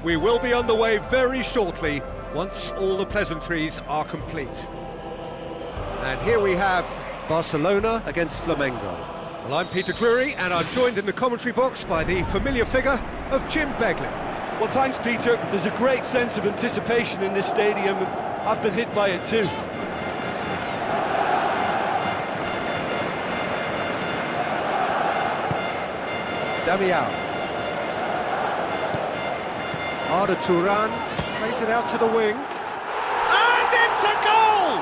We will be underway very shortly, once all the pleasantries are complete. And here we have Barcelona against Flamengo. Well, I'm Peter Drury, and I'm joined in the commentary box by the familiar figure of Jim Beglin. Well, thanks, Peter. There's a great sense of anticipation in this stadium, and I've been hit by it too. Damiao. Arda Turan plays it out to the wing. And it's a goal!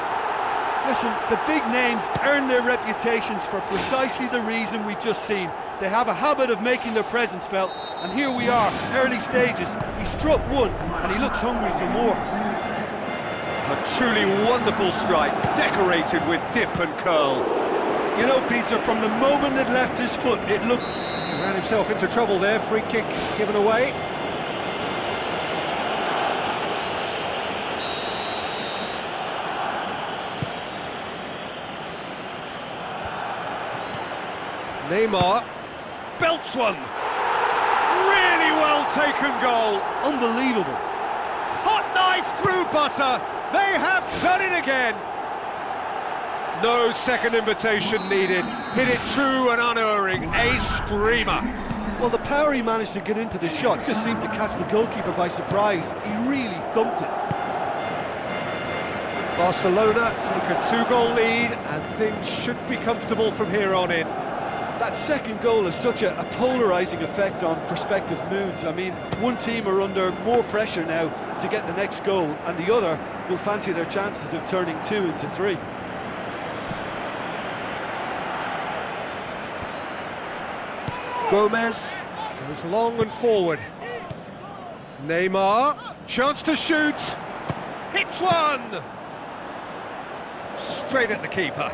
Listen, the big names earn their reputations for precisely the reason we've just seen. They have a habit of making their presence felt, and here we are, early stages. He struck one, and he looks hungry for more. A truly wonderful strike, decorated with dip and curl. You know, Peter, from the moment it left his foot, it looked... He ran himself into trouble there, free kick given away. Neymar belts one. Really well taken goal. unbelievable. Hot knife through butter. They have done it again. No second invitation needed. Hit it true and unerring. A screamer. Well, the power he managed to get into the shot just seemed to catch the goalkeeper by surprise. He really thumped it. Barcelona take a two-goal lead, and things should be comfortable from here on in. That second goal has such a polarising effect on prospective moods. I mean, one team are under more pressure now to get the next goal, and the other will fancy their chances of turning 2 into 3. Gomez goes long and forward. Neymar, chance to shoot. Hits one! Straight at the keeper.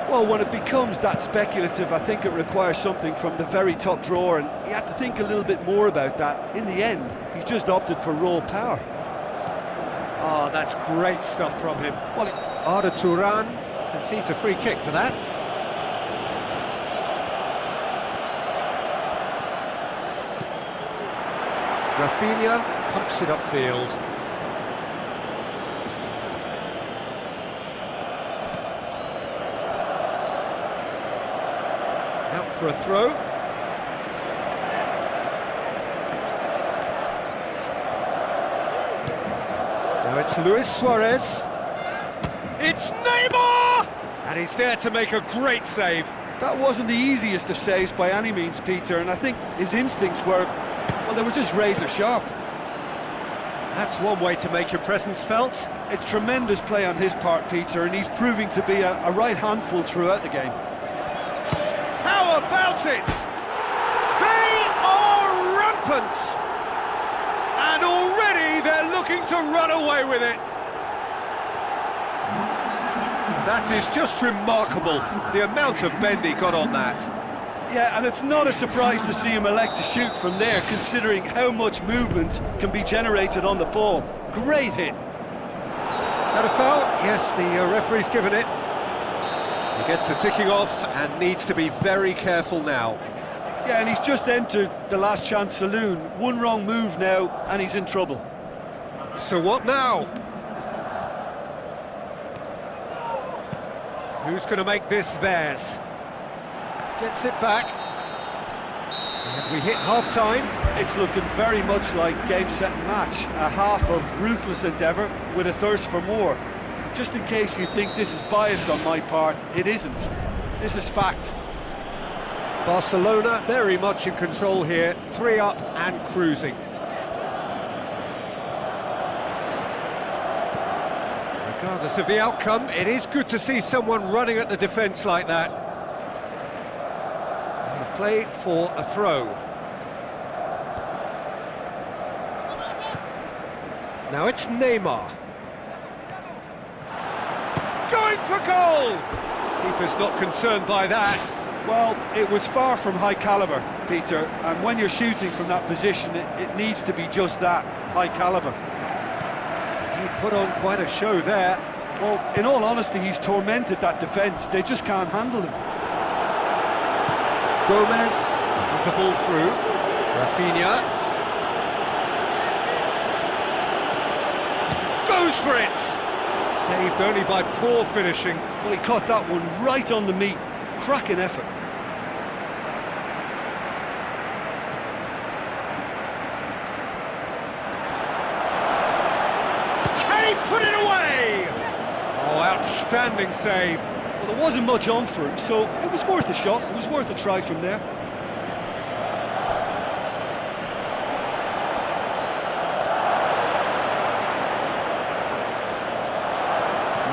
Well, when it becomes that speculative, I think it requires something from the very top drawer, and he had to think a little bit more about that. In the end, he's just opted for raw power. Oh, that's great stuff from him. Well, Arda Turan concedes a free kick for that. Rafinha pumps it upfield. Out for a throw. Now it's Luis Suarez. It's Neymar! And he's there to make a great save. That wasn't the easiest of saves by any means, Peter, and I think his instincts were, well, they were just razor sharp. That's one way to make your presence felt. It's tremendous play on his part, Peter, and he's proving to be a right handful throughout the game. How about it? They are rampant! And already they're looking to run away with it. That is just remarkable, the amount of bend he got on that. Yeah, and it's not a surprise to see him elect to shoot from there, considering how much movement can be generated on the ball. Great hit. That a foul? Yes, the referee's given it. He gets the ticking off and needs to be very careful now. Yeah, and he's just entered the last chance saloon. One wrong move now, and he's in trouble. So what now? Who's going to make this theirs? Gets it back. And we hit half-time. It's looking very much like game, set and match. A half of ruthless endeavour with a thirst for more. Just in case you think this is bias on my part, it isn't. This is fact. Barcelona very much in control here, 3 up and cruising. Regardless of the outcome, it is good to see someone running at the defence like that. They've played for a throw. Now it's Neymar. Going for goal! Keeper's not concerned by that. Well, it was far from high calibre, Peter, and when you're shooting from that position, it needs to be just that, high calibre. He put on quite a show there. Well, in all honesty, he's tormented that defence. They just can't handle him. Gomez with the ball through. Rafinha. goes for it! Saved only by poor finishing. Well, he caught that one right on the meat. Cracking effort. Can he put it away? Oh, outstanding save. Well, there wasn't much on for him, so it was worth a shot. It was worth a try from there.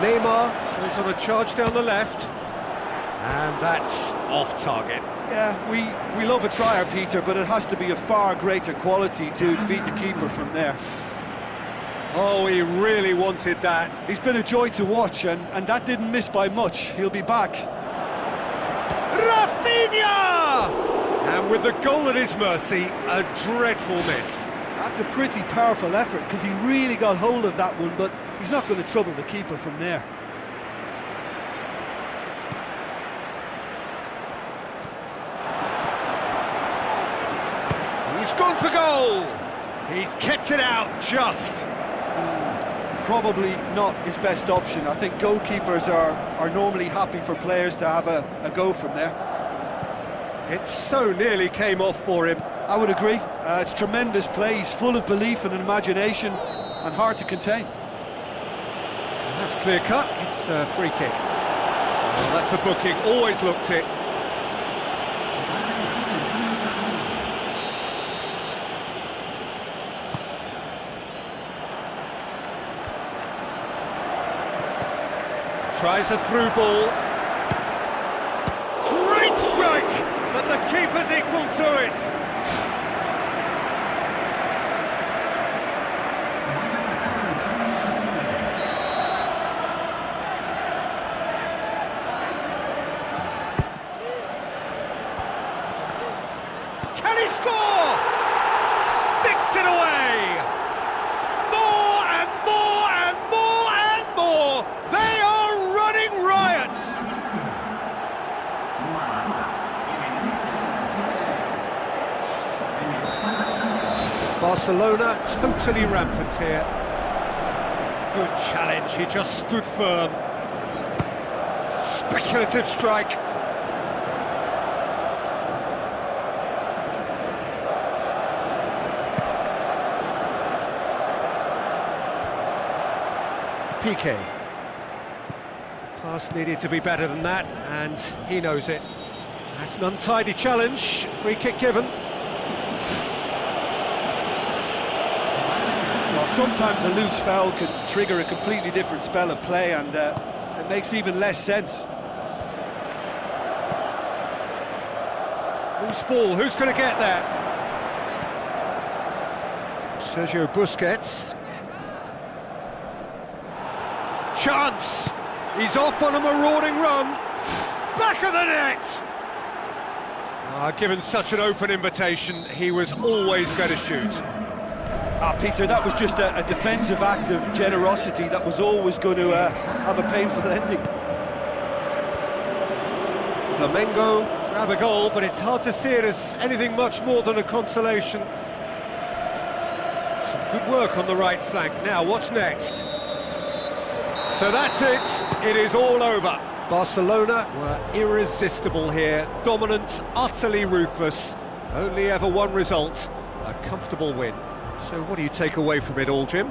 Neymar goes on a charge down the left. And that's off target. Yeah, we love a trier, Peter, but it has to be a far greater quality to beat the keeper from there. Oh, he really wanted that. He's been a joy to watch, and that didn't miss by much. He'll be back. Rafinha! And with the goal at his mercy, a dreadful miss. That's a pretty powerful effort, because he really got hold of that one, but he's not going to trouble the keeper from there. He's gone for goal! He's kept it out, just. Probably not his best option. I think goalkeepers are normally happy for players to have a go from there. It so nearly came off for him. I would agree. It's tremendous play. He's full of belief and imagination and hard to contain. And that's clear cut. It's a free kick. Well, that's a booking. Always looked it. Tries a through ball. Great strike, but the keeper's equal to it. Can he score? Sticks it away. More and more and more and more. They are running riot. Barcelona totally rampant here. Good challenge, he just stood firm. Speculative strike. PK. Pass needed to be better than that, and he knows it. That's an untidy challenge, free kick given. Well, sometimes a loose foul can trigger a completely different spell of play, and it makes even less sense. Loose ball, who's going to get there? Sergio Busquets. Chance! He's off on a marauding run. Back of the net! Given such an open invitation, he was always going to shoot. Peter, that was just a defensive act of generosity that was always going to have a painful ending. Flamengo grab a goal, but it's hard to see it as anything much more than a consolation. Some good work on the right flank. Now, what's next? So that's it. It is all over. Barcelona were irresistible here. Dominant, utterly ruthless. Only ever one result, a comfortable win. So what do you take away from it all, Jim?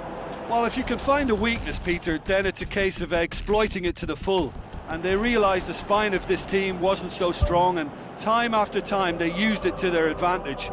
Well, if you can find a weakness, Peter, then it's a case of exploiting it to the full. And they realised the spine of this team wasn't so strong, and time after time they used it to their advantage.